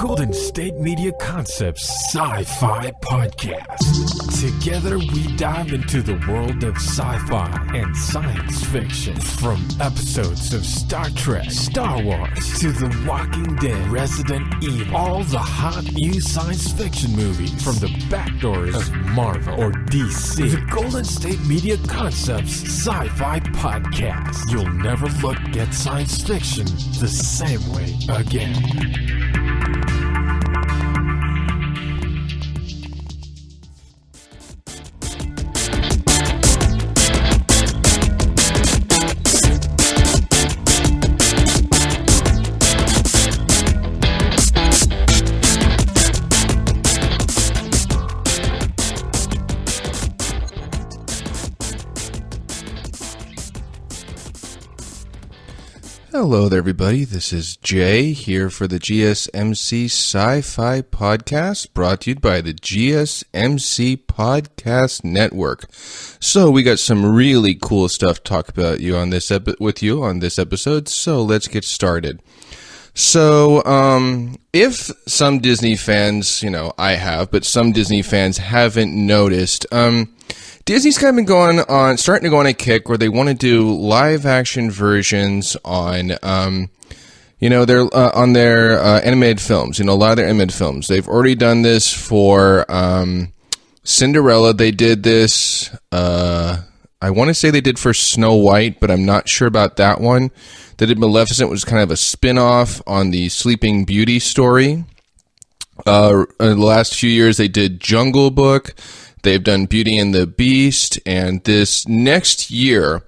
Golden State Media Concepts SCiFi Podcast. Together we dive into the world of sci-fi and science fiction. From episodes of Star Trek, Star Wars, to The Walking Dead, Resident Evil, all the hot new science fiction movies from the backdoors of Marvel or DC. The Golden State Media Concepts SCiFi Podcast. You'll never look at science fiction the same way again. Hello there, everybody. This is Jay here for the GSMC SCiFi Podcast, brought to you by the GSMC Podcast Network. So we got some really cool stuff to talk about with you on this episode. So let's get started. So if some Disney fans, I have, but some Disney fans haven't noticed, Disney's kind of been starting to go on a kick where they want to do live action versions on, on their animated films. A lot of their animated films. They've already done this for Cinderella. They did this. I want to say they did for Snow White, but I'm not sure about that one. They did Maleficent, which was kind of a spin-off on the Sleeping Beauty story. In the last few years, they did Jungle Book. They've done Beauty and the Beast, and this next year,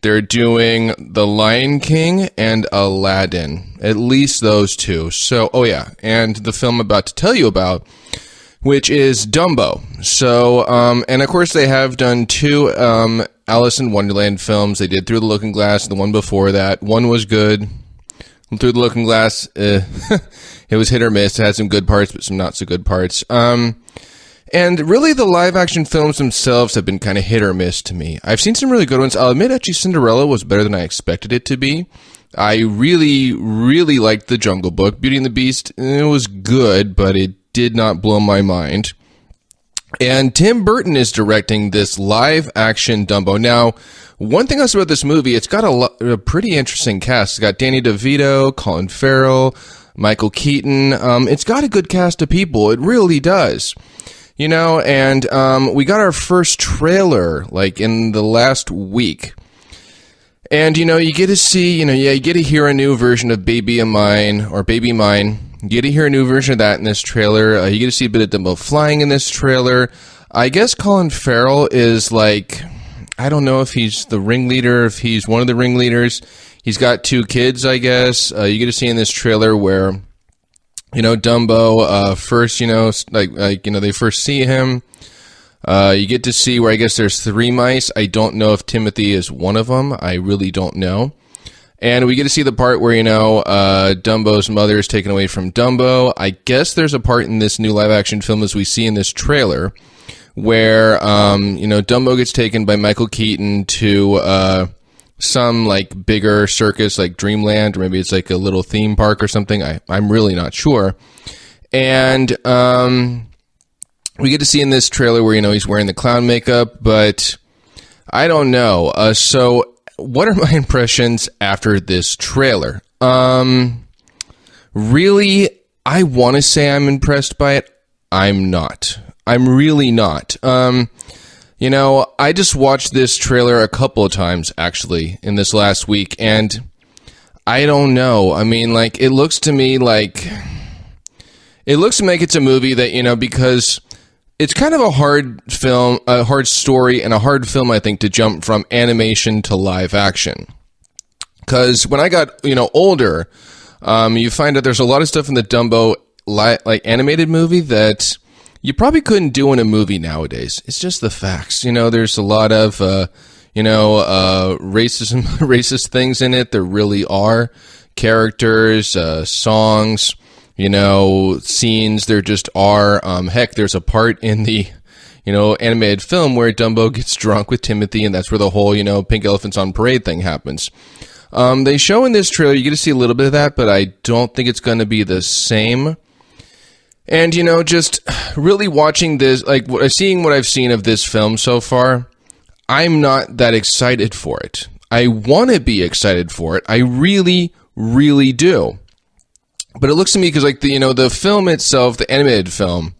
they're doing The Lion King and Aladdin. At least those two. So, and the film I'm about to tell you about, which is Dumbo. So, and of course they have done two Alice in Wonderland films. They did Through the Looking Glass, the one before that. One was good. Through the Looking Glass, it was hit or miss. It had some good parts, but some not so good parts. And really, the live-action films themselves have been kind of hit or miss to me. I've seen some really good ones. I'll admit, actually, Cinderella was better than I expected it to be. I really, really liked The Jungle Book. Beauty and the Beast, it was good, but it did not blow my mind. And Tim Burton is directing this live-action Dumbo. Now, one thing else about this movie, it's got a pretty interesting cast. It's got Danny DeVito, Colin Farrell, Michael Keaton. It's got a good cast of people. It really does. And we got our first trailer, in the last week. And, you get to see, you get to hear a new version of Baby Mine. You get to hear a new version of that in this trailer. You get to see a bit of Dumbo flying in this trailer. I guess Colin Farrell is, I don't know if he's the ringleader, if he's one of the ringleaders. He's got two kids, I guess. You get to see in this trailer where... Dumbo, first, they first see him. You get to see where I guess there's three mice. I don't know if Timothy is one of them. I really don't know. And we get to see the part where, Dumbo's mother is taken away from Dumbo. I guess there's a part in this new live action film, as we see in this trailer, where, Dumbo gets taken by Michael Keaton to, some bigger circus like Dreamland, or maybe it's a little theme park or something. I'm really not sure. And we get to see in this trailer where he's wearing the clown makeup, but I don't know. So what are my impressions after this trailer? Really, I want to say I'm impressed by it. I'm not. I'm really not. I just watched this trailer a couple of times, actually, in this last week, and I don't know. I mean, it looks to me like it's a movie that, because it's kind of a hard film, a hard story, and a hard film, I think, to jump from animation to live action. Because when I got, older, you find out there's a lot of stuff in the Dumbo, animated movie that... you probably couldn't do in a movie nowadays. It's just the facts. There's a lot of, racist things in it. There really are. Characters, songs, scenes. There just are. Heck, there's a part in the, animated film where Dumbo gets drunk with Timothy, and that's where the whole, pink elephants on parade thing happens. They show in this trailer, you get to see a little bit of that, but I don't think it's going to be the same. And, just really watching this, like, seeing what I've seen of this film so far, I'm not that excited for it. I want to be excited for it. I really, really do. But it looks to me, because, like, the film itself, the animated film,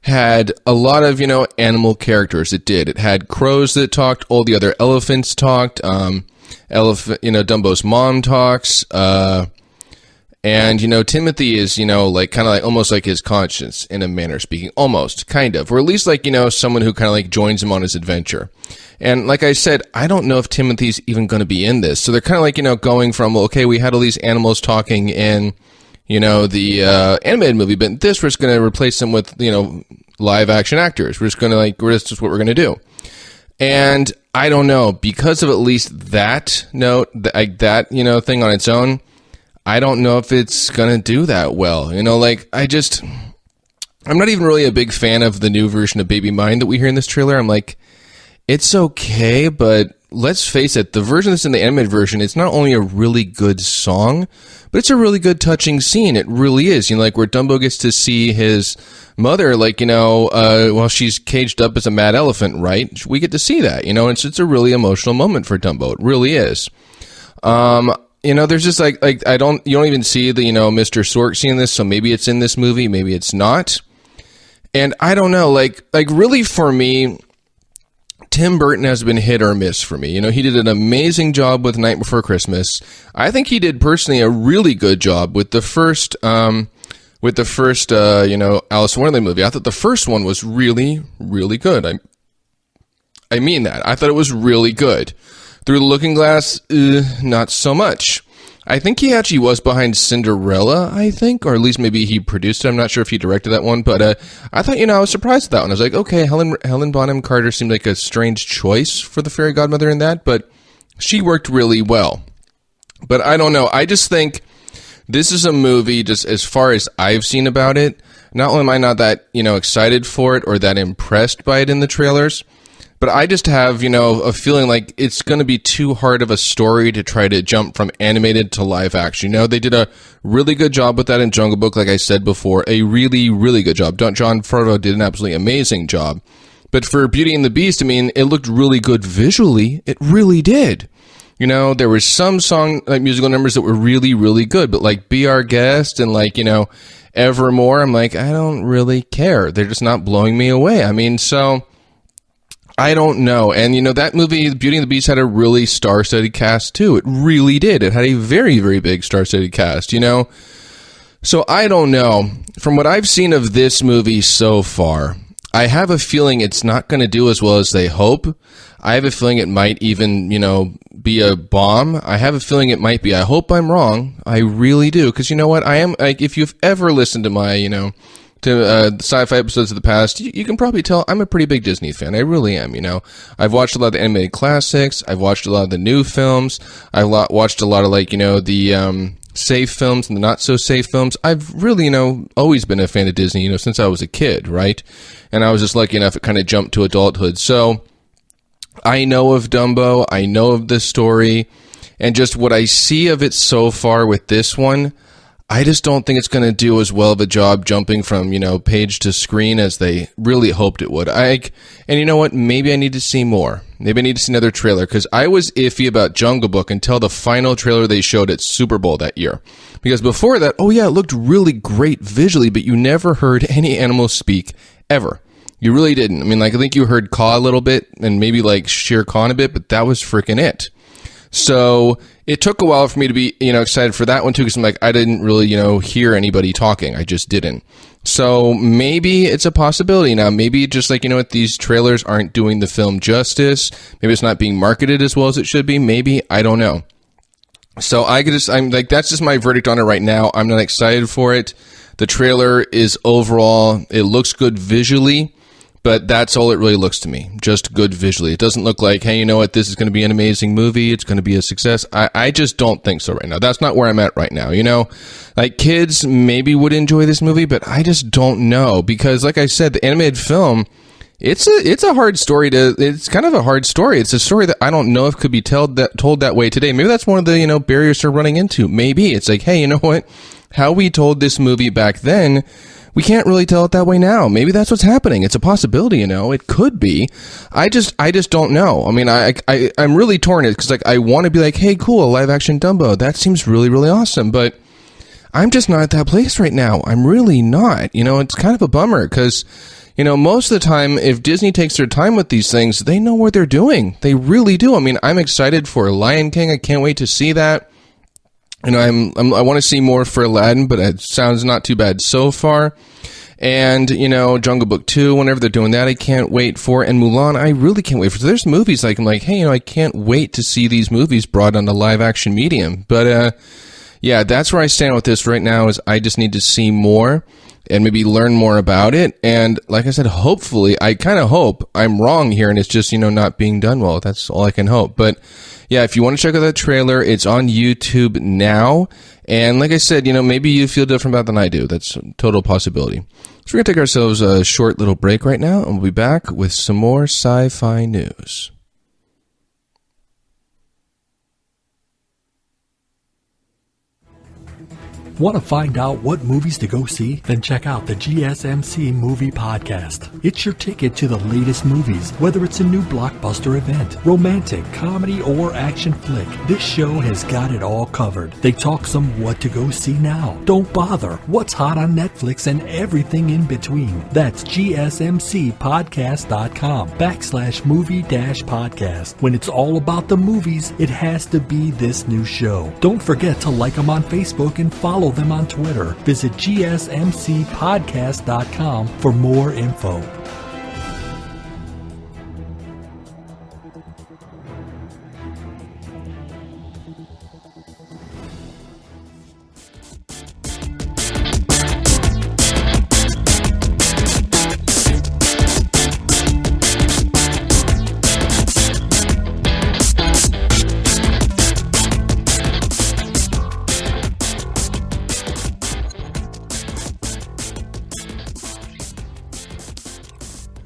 had a lot of, animal characters. It did. It had crows that talked. All the other elephants talked. Dumbo's mom talks. And, Timothy is, like, kind of like, almost like his conscience, in a manner speaking. Almost, kind of. Or at least, like, someone who kind of, like, joins him on his adventure. And, like I said, I don't know if Timothy's even going to be in this. So they're kind of like, going from, well, okay, we had all these animals talking in, the animated movie, but this, we're just going to replace them with, live action actors. We're just going to, like, that's just what we're going to do. And I don't know, because of at least that note, thing on its own, I don't know if it's going to do that well. I'm not even really a big fan of the new version of Baby Mine that we hear in this trailer. I'm like, it's okay, but let's face it, the version that's in the animated version, it's not only a really good song, but it's a really good touching scene. It really is. Like where Dumbo gets to see his mother, like, while she's caged up as a mad elephant, right? We get to see that, it's a really emotional moment for Dumbo. It really is. There's just like you don't even see the, Mr. Stork scene in this, so maybe it's in this movie, maybe it's not. And I don't know, like really for me, Tim Burton has been hit or miss for me. He did an amazing job with Night Before Christmas. I think he did personally a really good job with the first, Alice in Wonderland movie. I thought the first one was really, really good. I mean that. I thought it was really good. Through the Looking Glass, not so much. I think he actually was behind Cinderella, or at least maybe he produced it. I'm not sure if he directed that one, but I thought, I was surprised at that one. I was like, okay, Helen Bonham Carter seemed like a strange choice for the fairy godmother in that, but she worked really well. But I don't know. I just think this is a movie, just as far as I've seen about it, not only am I not that, excited for it or that impressed by it in the trailers, but I just have, a feeling like it's going to be too hard of a story to try to jump from animated to live action. They did a really good job with that in Jungle Book, like I said before. A really, really good job. Jon Favreau did an absolutely amazing job. But for Beauty and the Beast, it looked really good visually. It really did. There were some musical numbers that were really, really good. But like Be Our Guest and like, Evermore, I'm like, I don't really care. They're just not blowing me away. So I don't know. And, that movie, Beauty and the Beast, had a really star-studded cast, too. It really did. It had a very, very big star-studded cast, So I don't know. From what I've seen of this movie so far, I have a feeling it's not going to do as well as they hope. I have a feeling it might even, be a bomb. I have a feeling it might be. I hope I'm wrong. I really do. Because you know what? I am, like, if you've ever listened to my, to sci-fi episodes of the past, you can probably tell I'm a pretty big Disney fan. I really am, I've watched a lot of the animated classics. I've watched a lot of the new films. I've watched a lot of, like, the safe films and the not-so-safe films. I've really, always been a fan of Disney, since I was a kid, right? And I was just lucky enough it kind of jumped to adulthood. So I know of Dumbo. I know of this story. And just what I see of it so far with this one, I just don't think it's going to do as well of a job jumping from, page to screen as they really hoped it would. And you know what? Maybe I need to see more. Maybe I need to see another trailer, because I was iffy about Jungle Book until the final trailer they showed at Super Bowl that year. Because before that, oh yeah, it looked really great visually, but you never heard any animals speak, ever. You really didn't. I think you heard Caw a little bit, and maybe like Shere Khan a bit, but that was freaking it. So it took a while for me to be, excited for that one too, because I'm like, I didn't really, hear anybody talking. I just didn't. So maybe it's a possibility now. Maybe just like, these trailers aren't doing the film justice. Maybe it's not being marketed as well as it should be. Maybe, I don't know. So I'm like, that's just my verdict on it right now. I'm not excited for it. The trailer is overall, it looks good visually. But that's all it really looks to me, just good visually. It doesn't look like, hey, you know what, this is going to be an amazing movie, it's going to be a success. I just don't think so right now. That's not where I'm at right now, Like, kids maybe would enjoy this movie, but I just don't know. Because, like I said, the animated film, it's a hard story it's kind of a hard story. It's a story that I don't know if could be told that way today. Maybe that's one of the, barriers they're running into. Maybe. It's like, hey, you know what, how we told this movie back then we can't really tell it that way now. Maybe that's what's happening. It's a possibility, you know. It could be. I just don't know. I mean, I'm really torn because like I want to be like, hey, cool, live action Dumbo. That seems really, really awesome. But I'm just not at that place right now. I'm really not. You know, it's kind of a bummer because, you know, most of the time, if Disney takes their time with these things, they know what they're doing. They really do. I mean, I'm excited for Lion King. I can't wait to see that. You know, I want to see more for Aladdin, but it sounds not too bad so far. And, you know, Jungle Book 2, whenever they're doing that, I can't wait for. And Mulan, I really can't wait for. So there's movies like, I'm like, hey, you know, I can't wait to see these movies brought on the live action medium. But, yeah, that's where I stand with this right now is I just need to see more and maybe learn more about it. And like I said, hopefully, I kind of hope I'm wrong here and it's just, you know, not being done well. That's all I can hope. But yeah, if you want to check out that trailer, it's on YouTube now. And like I said, you know, maybe you feel different about it than I do. That's a total possibility. So we're going to take ourselves a short little break right now, and we'll be back with some more sci-fi news. Want to find out what movies to go see? Then check out the GSMC Movie Podcast. It's your ticket to the latest movies, whether it's a new blockbuster event, romantic, comedy, or action flick. This show has got it all covered. They talk some what to go see now, don't bother, what's hot on Netflix, and everything in between. That's gsmcpodcast.com/movie-podcast. When it's all about the movies, it has to be this new show. Don't forget to like them on Facebook and follow them on Twitter. Visit gsmcpodcast.com for more info.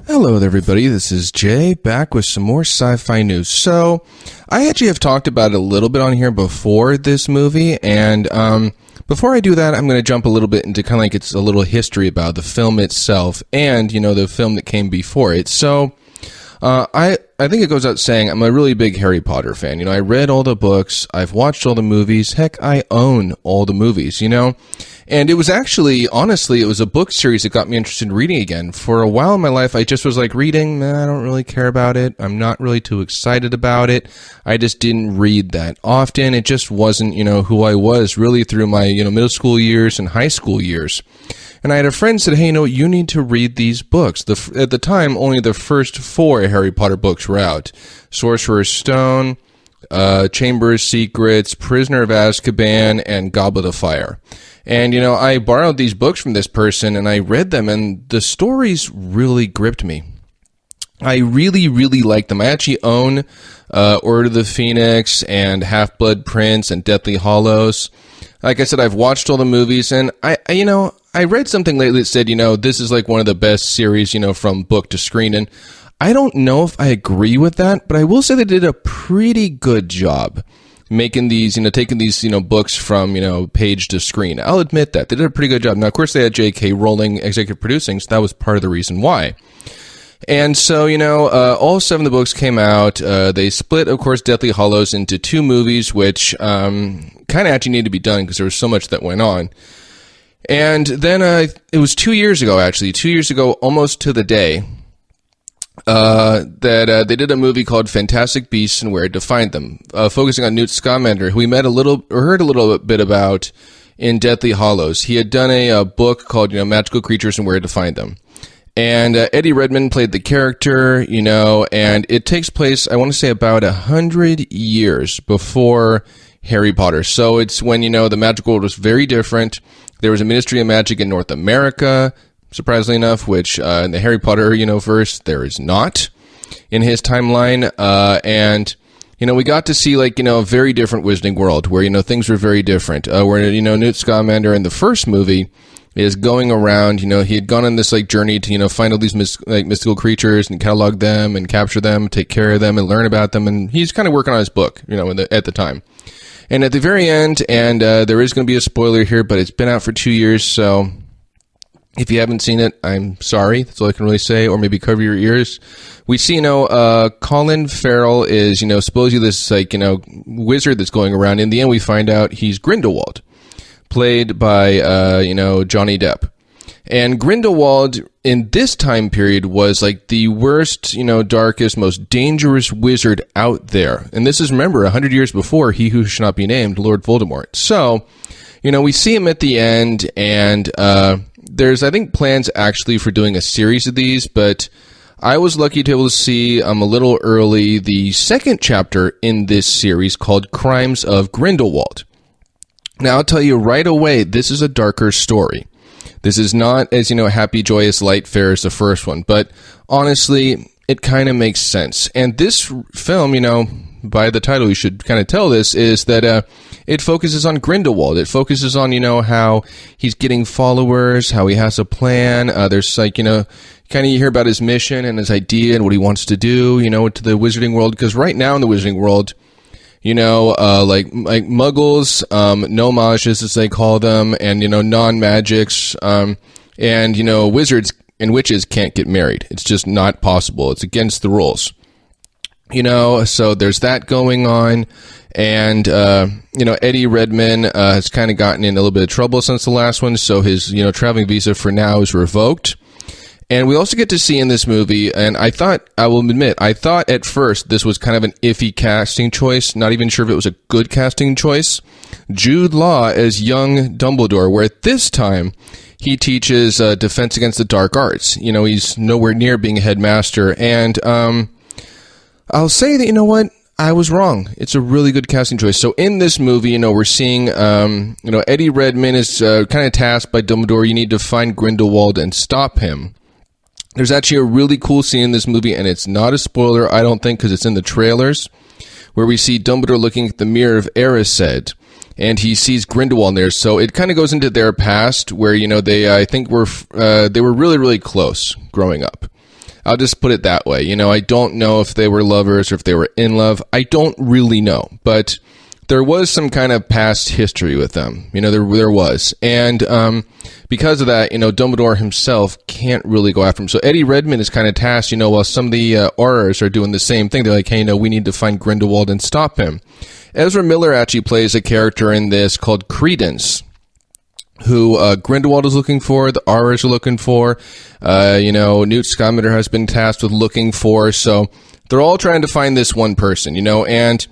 Hello there, everybody. This is Jay, back with some more sci-fi news. So, I actually have talked about it a little bit on here before this movie, and before I do that, I'm going to jump a little bit into kind of like it's a little history about the film itself and, you know, the film that came before it. So, I think it goes out saying I'm a really big Harry Potter fan. You know, I read all the books, I've watched all the movies, heck, I own all the movies, you know? And it was actually, honestly, it was a book series that got me interested in reading again. For a while in my life, I just was like reading, I don't really care about it. I'm not really too excited about it. I just didn't read that often. It just wasn't, you know, who I was really through my, you know, middle school years and high school years. And I had a friend said, hey, you know, you need to read these books. At the time, only the first 4 Harry Potter books were out. Sorcerer's Stone, Chamber of Secrets, Prisoner of Azkaban, and Goblet of Fire. And, you know, I borrowed these books from this person, and I read them, and the stories really gripped me. I really, really liked them. I actually own Order of the Phoenix and Half-Blood Prince and Deathly Hallows. Like I said, I've watched all the movies, and I read something lately that said, you know, this is like one of the best series, you know, from book to screen, and I don't know if I agree with that, but I will say they did a pretty good job making these, you know, taking these, you know, books from, you know, page to screen. I'll admit that. They did a pretty good job. Now, of course, they had J.K. Rowling executive producing, so that was part of the reason why. And so, you know, all 7 of the books came out. They split, of course, Deathly Hallows into 2 movies, which kind of actually needed to be done because there was so much that went on. And then it was 2 years ago, actually, 2 years ago, almost to the day, that they did a movie called Fantastic Beasts and Where to Find Them, focusing on Newt Scamander, who we met heard a little bit about in Deathly Hallows. He had done a book called, you know, Magical Creatures and Where to Find Them. And Eddie Redmayne played the character, you know, and it takes place, I want to say, about 100 years before Harry Potter. So it's when, you know, the magical world was very different. There was a Ministry of Magic in North America, surprisingly enough, which in the Harry Potter, you know, verse, there is not in his timeline. And, you know, we got to see, like, you know, a very different Wizarding World where, you know, things were very different. Where, you know, Newt Scamander in the first movie is going around, you know, he had gone on this, like, journey to, you know, find all these mystical creatures and catalog them and capture them, take care of them and learn about them. And he's kind of working on his book, you know, at the time. And at the very end, and there is going to be a spoiler here, but it's been out for 2 years, so If you haven't seen it, I'm sorry. That's all I can really say. Or maybe cover your ears. We see, Colin Farrell is, supposedly this, wizard that's going around. In the end, we find out he's Grindelwald, played by, Johnny Depp. And Grindelwald, in this time period, was like the worst, darkest, most dangerous wizard out there. And this is, remember, 100 years before He Who Should Not Be Named, Lord Voldemort. So, we see him at the end, and there's, I think, plans actually for doing a series of these, but I was lucky to be able to see a little early the second chapter in this series called Crimes of Grindewald. Now, I'll tell you right away, this is a darker story. This is not as, happy, joyous, light fare as the first one, but honestly, it kind of makes sense. And this film, by the title, you should kind of tell this, is that it focuses on Grindelwald. It focuses on, how he's getting followers, how he has a plan. There's kind of you hear about his mission and his idea and what he wants to do, to the wizarding world. Because right now in the wizarding world, like muggles, no-mages as they call them, and, non-magics, and, wizards and witches can't get married. It's just not possible. It's against the rules. So there's that going on. And, Eddie Redmayne has kind of gotten in a little bit of trouble since the last one. So his, traveling visa for now is revoked. And we also get to see in this movie, and I thought at first this was kind of an iffy casting choice. Not even sure if it was a good casting choice. Jude Law as young Dumbledore, where at this time he teaches defense against the dark arts. He's nowhere near being a headmaster. And I'll say that, I was wrong. It's a really good casting choice. So in this movie, we're seeing, Eddie Redmayne is kind of tasked by Dumbledore. You need to find Grindelwald and stop him. There's actually a really cool scene in this movie, and it's not a spoiler, I don't think, because it's in the trailers, where we see Dumbledore looking at the mirror of Erised, and he sees Grindelwald there. So it kind of goes into their past, where they they were really, really close growing up. I'll just put it that way. I don't know if they were lovers or if they were in love. I don't really know, but there was some kind of past history with them. There was. And because of that, Dumbledore himself can't really go after him. So Eddie Redmayne is kind of tasked, while some of the Aurors are doing the same thing. They're like, hey, we need to find Grindelwald and stop him. Ezra Miller actually plays a character in this called Credence, who Grindelwald is looking for, the Aurors are looking for, Newt Scamander has been tasked with looking for. So they're all trying to find this one person, and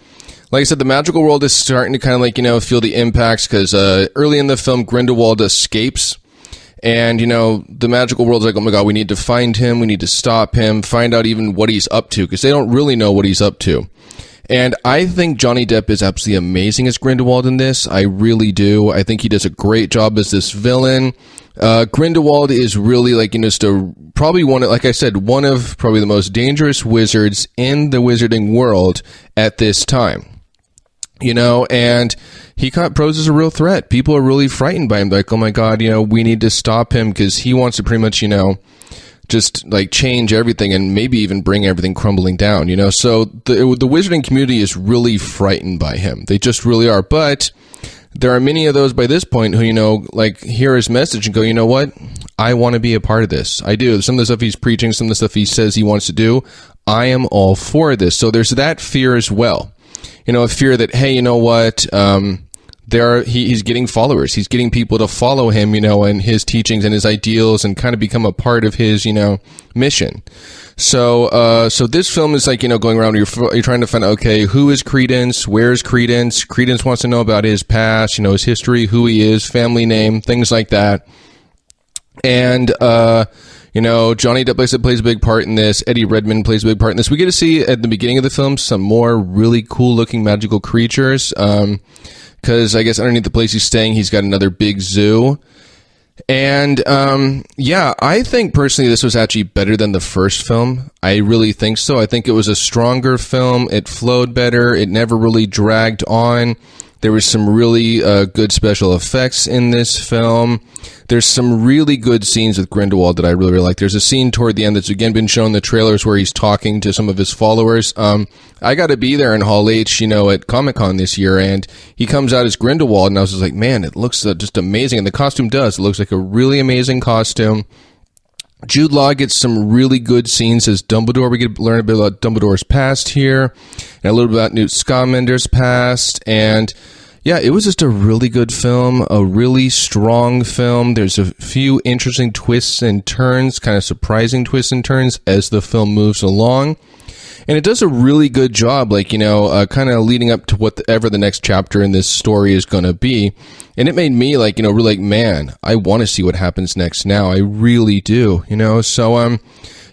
like I said, the magical world is starting to kind of feel the impacts, because early in the film, Grindelwald escapes, and, the magical world's like, oh my god, we need to find him, we need to stop him, find out even what he's up to, because they don't really know what he's up to. And I think Johnny Depp is absolutely amazing as Grindelwald in this. I really do. I think he does a great job as this villain. Grindelwald is really probably one of probably the most dangerous wizards in the wizarding world at this time. And he poses a real threat. People are really frightened by him. Like, oh my god, we need to stop him, because he wants to pretty much, just change everything and maybe even bring everything crumbling down, So the wizarding community is really frightened by him. They just really are. But there are many of those by this point who, hear his message and go, you know what? I want to be a part of this. I do. Some of the stuff he's preaching, some of the stuff he says he wants to do, I am all for this. So there's that fear as well. A fear that, hey, you know what? He's getting followers. He's getting people to follow him, and his teachings and his ideals, and kind of become a part of his, mission. So this film is going around. You're trying to find out, okay, who is Credence? Where's Credence? Credence wants to know about his past, his history, who he is, family name, things like that. And Johnny Depp plays a big part in this. Eddie Redmayne plays a big part in this. We get to see at the beginning of the film some more really cool looking magical creatures. Because I guess underneath the place he's staying, he's got another big zoo. And I think personally this was actually better than the first film. I really think so. I think it was a stronger film. It flowed better. It never really dragged on. There was some really good special effects in this film. There's some really good scenes with Grindelwald that I really, really like. There's a scene toward the end that's again been shown in the trailers where he's talking to some of his followers. I got to be there in Hall H, at Comic-Con this year, and he comes out as Grindelwald, and I was just like, man, it looks just amazing. And the costume does. It looks like a really amazing costume. Jude Law gets some really good scenes as Dumbledore. We get to learn a bit about Dumbledore's past here, and a little bit about Newt Scamander's past, and yeah, it was just a really good film, a really strong film. There's a few interesting twists and turns, kind of surprising twists and turns as the film moves along. And it does a really good job, kind of leading up to whatever the next chapter in this story is going to be. And it made me really like, man, I want to see what happens next now. I really do, So,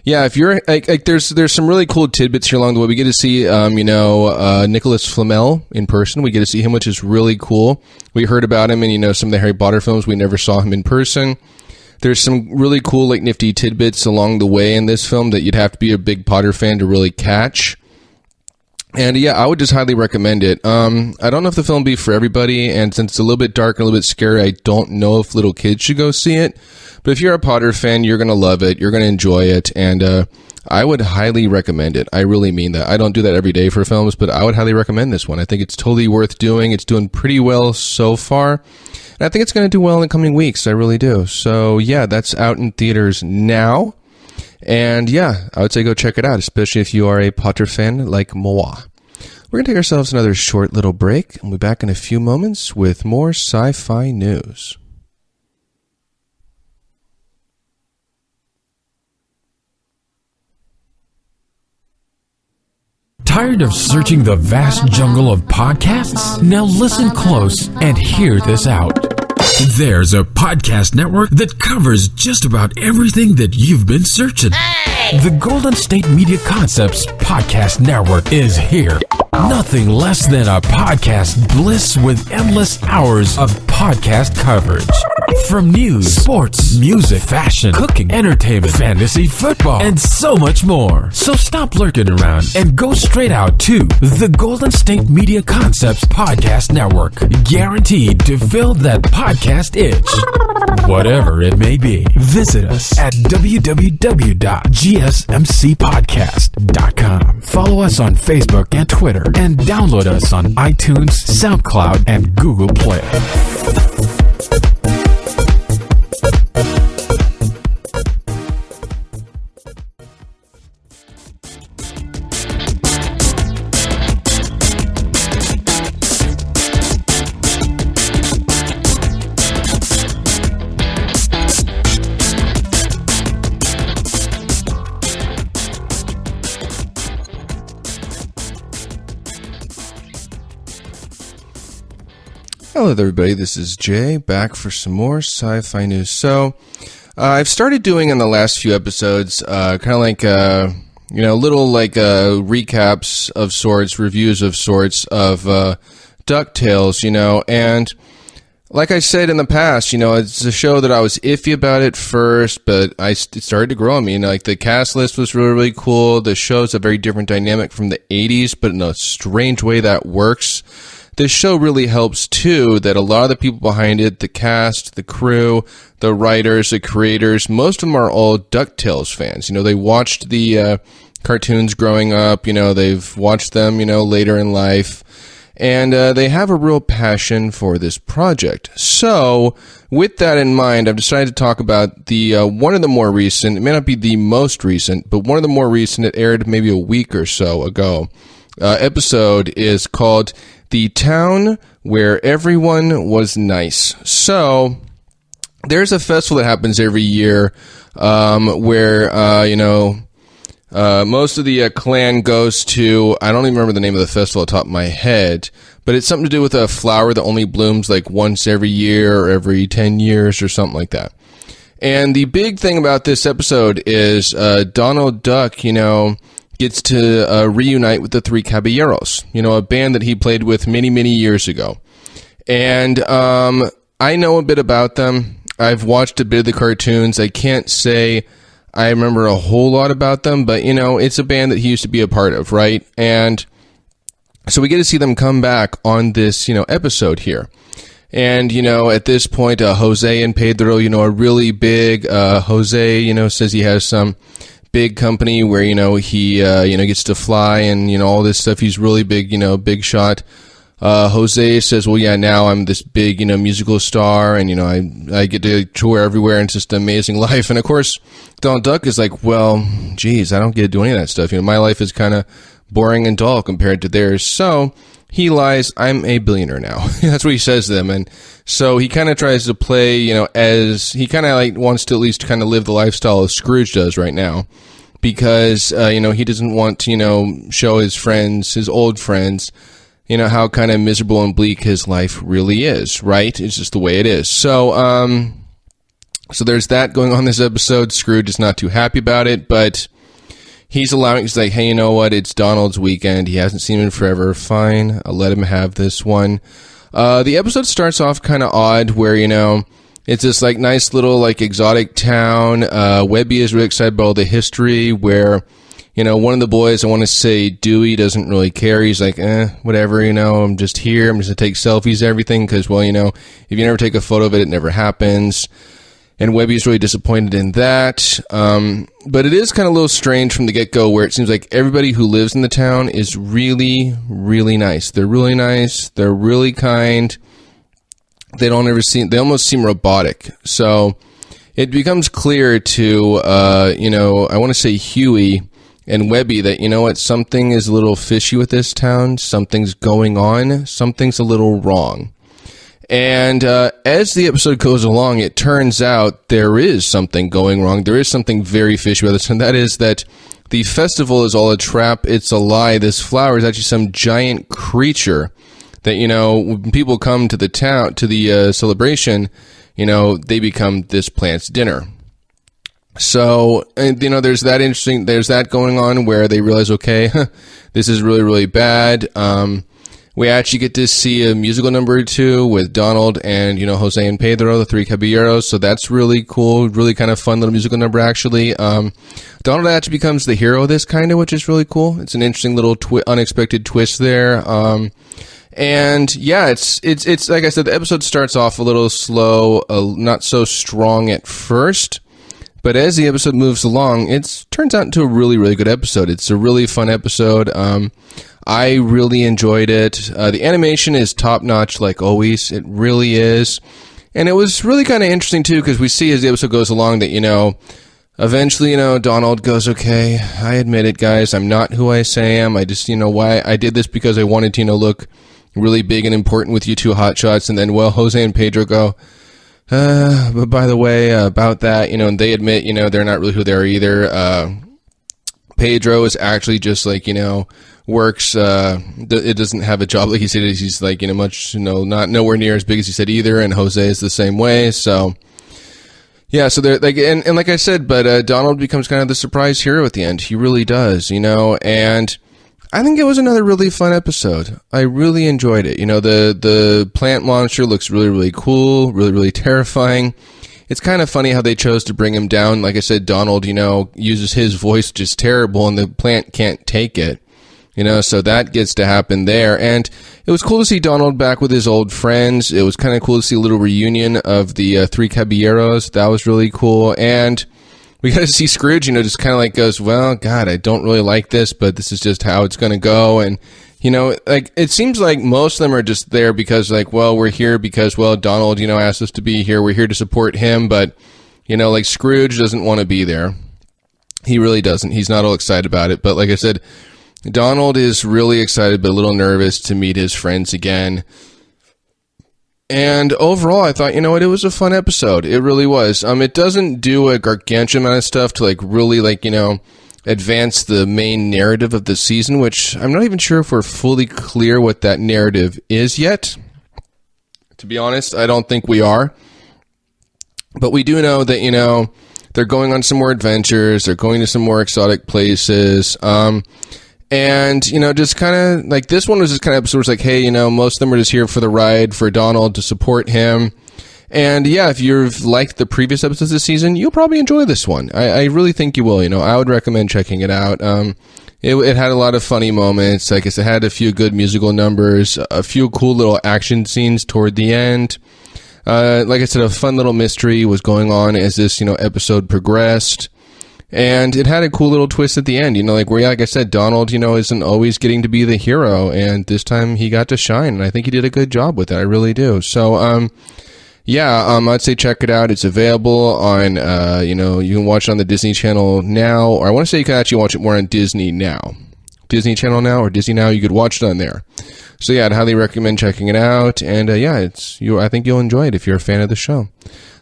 yeah, if you're there's some really cool tidbits here along the way. We get to see, Nicholas Flamel in person. We get to see him, which is really cool. We heard about him in, some of the Harry Potter films. We never saw him in person. There's some really cool, nifty tidbits along the way in this film that you'd have to be a big Potter fan to really catch. And yeah, I would just highly recommend it. I don't know if the film will be for everybody, and since it's a little bit dark and a little bit scary, I don't know if little kids should go see it. But if you're a Potter fan, you're going to love it. You're going to enjoy it, and I would highly recommend it. I really mean that. I don't do that every day for films, but I would highly recommend this one. I think it's totally worth doing. It's doing pretty well so far. And I think it's going to do well in the coming weeks. I really do. So, yeah, that's out in theaters now. And, yeah, I would say go check it out, especially if you are a Potter fan like moi. We're going to take ourselves another short little break, and we'll be back in a few moments with more sci-fi news. Tired of searching the vast jungle of podcasts? Now listen close and hear this out. There's a podcast network that covers just about everything that you've been searching. Hey! The Golden State Media Concepts Podcast Network is here. Nothing less than a podcast bliss with endless hours of podcast coverage. From news, sports, music, fashion, cooking, entertainment, fantasy, football, and so much more. So stop lurking around and go straight out to the Golden State Media Concepts Podcast Network. Guaranteed to fill that podcast itch. Whatever it may be. Visit us at www.gsmcpodcast.com. Follow us on Facebook and Twitter, and download us on iTunes, SoundCloud, and Google Play. Hello there, everybody. This is Jay, back for some more sci-fi news. So, I've started doing in the last few episodes, kind of like, little recaps of sorts, reviews of sorts of Ducktales, and like I said in the past, it's a show that I was iffy about at first, but it started to grow on me. The cast list was really, really cool. The show's a very different dynamic from the 80s, but in a strange way that works. This show really helps, too, that a lot of the people behind it, the cast, the crew, the writers, the creators, most of them are all Ducktales fans. They watched the cartoons growing up, they've watched them, later in life, and they have a real passion for this project. So, with that in mind, I've decided to talk about the one of the more recent, it may not be the most recent, but one of the more recent, it aired maybe a week or so ago, episode is called The Town Where Everyone Was Nice. So, there's a festival that happens every year where, most of the clan goes to, I don't even remember the name of the festival off the top of my head, but it's something to do with a flower that only blooms once every year or every 10 years or something like that. And the big thing about this episode is Donald Duck, gets to reunite with the Three Caballeros, a band that he played with many, many years ago. And I know a bit about them. I've watched a bit of the cartoons. I can't say I remember a whole lot about them, but, it's a band that he used to be a part of, right? And So we get to see them come back on this, episode here. And, at this point, Jose and Pedro, are really big. Jose, says he has some big company where, he, gets to fly and, all this stuff. He's really big, big shot. Jose says, well, yeah, now I'm this big, musical star and, I get to tour everywhere and it's just an amazing life. And of course, Donald Duck is like, well, geez, I don't get to do any of that stuff. My life is kind of boring and dull compared to theirs. So he lies, I'm a billionaire now. That's what he says to them. And so he kind of tries to play, as he kind of wants to at least kind of live the lifestyle as Scrooge does right now. Because, he doesn't want to, show his friends, his old friends, how kind of miserable and bleak his life really is, right? It's just the way it is. So, so there's that going on this episode. Scrooge is not too happy about it, but he's like, hey, you know what? It's Donald's weekend. He hasn't seen him in forever. Fine. I'll let him have this one. The episode starts off kind of odd where, it's this nice little exotic town. Webby is really excited about all the history where, one of the boys, I want to say Dewey, doesn't really care. He's like, whatever, I'm just here. I'm just going to take selfies, everything. Because, well, if you never take a photo of it, it never happens. And Webby's really disappointed in that. But it is kind of a little strange from the get-go where it seems like everybody who lives in the town is really, really nice. They're really nice. They're really kind. They almost seem robotic. So it becomes clear to, I want to say Huey and Webby that, something is a little fishy with this town. Something's going on. Something's a little wrong. And as the episode goes along, it turns out there is something going wrong. There is something very fishy with this, and that is that the festival is all a trap. It's a lie. This flower is actually some giant creature that, when people come to the town, to the celebration, they become this plant's dinner. So, and, there's that going on where they realize, okay, this is really, really bad. We actually get to see a musical number 2 with Donald and, Jose and Pedro, the three caballeros. So that's really cool. Really kind of fun little musical number, actually. Donald actually becomes the hero of this kind of, which is really cool. It's an interesting little unexpected twist there. And yeah, it's like I said, the episode starts off a little slow, not so strong at first. But as the episode moves along, it turns out into a really, really good episode. It's a really fun episode. I really enjoyed it. The animation is top-notch, like always. It really is. And it was really kind of interesting, too, because we see as the episode goes along that, eventually, Donald goes, okay, I admit it, guys. I'm not who I say I am. I just, why I did this because I wanted to, look really big and important with you two hotshots. And then, well, Jose and Pedro go, but by the way, about that, and they admit, they're not really who they are either. Pedro is actually just works, it doesn't have a job like he said. He's much, not nowhere near as big as he said either. And Jose is the same way. So yeah, so they're and like I said, but, Donald becomes kind of the surprise hero at the end. He really does, and I think it was another really fun episode. I really enjoyed it. The plant monster looks really, really cool, really, really terrifying. It's kind of funny how they chose to bring him down. Like I said, Donald, uses his voice just terrible and the plant can't take it. So that gets to happen there. And it was cool to see Donald back with his old friends. It was kind of cool to see a little reunion of the three caballeros. That was really cool. And we got to see Scrooge, just kind of goes, well, God, I don't really like this, but this is just how it's going to go. And, it seems like most of them are just there because, well, we're here because, well, Donald, asked us to be here. We're here to support him. But, Scrooge doesn't want to be there. He really doesn't. He's not all excited about it. But like I said, Donald is really excited but a little nervous to meet his friends again. And overall, I thought, it was a fun episode. It really was. It doesn't do a gargantuan amount of stuff to really advance the main narrative of the season, which I'm not even sure if we're fully clear what that narrative is yet. To be honest, I don't think we are. But we do know that, they're going on some more adventures. They're going to some more exotic places. And, just kind of, this one was just kind of episode where it's hey, most of them are just here for the ride, for Donald, to support him. And, yeah, if you've liked the previous episodes this season, you'll probably enjoy this one. I really think you will, I would recommend checking it out. It had a lot of funny moments. Like I said, it had a few good musical numbers, a few cool little action scenes toward the end. Like I said, a fun little mystery was going on as this, episode progressed. And it had a cool little twist at the end, like I said, Donald, isn't always getting to be the hero. And this time he got to shine. And I think he did a good job with it. I really do. So, I'd say check it out. It's available on, you can watch it on the Disney Channel now. Or I want to say you can actually watch it more on Disney now. Disney Channel now or Disney Now, you could watch it on there. So I'd highly recommend checking it out. And I think you'll enjoy it if you're a fan of the show.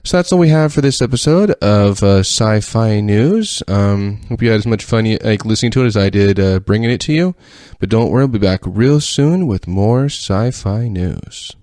So that's all we have for this episode of SciFi News. Hope you had as much fun listening to it as I did bringing it to you. But don't worry, I'll be back real soon with more SciFi News.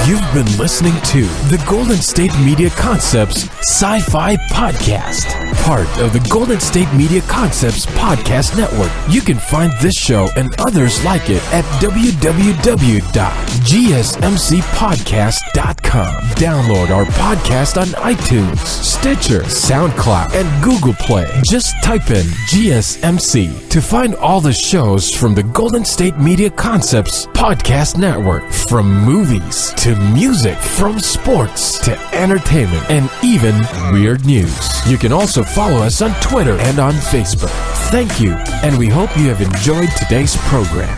You've been listening to the Golden State Media Concepts SciFi Podcast, part of the Golden State Media Concepts Podcast Network. You can find this show and others like it at www.gsmcpodcast.com. Download our podcast on iTunes, Stitcher, SoundCloud, and Google Play. Just type in GSMC to find all the shows from the Golden State Media Concepts Podcast Network, from movies to music, from sports to entertainment, and even weird news. You can also follow us on Twitter and on Facebook. Thank you, and we hope you have enjoyed today's program.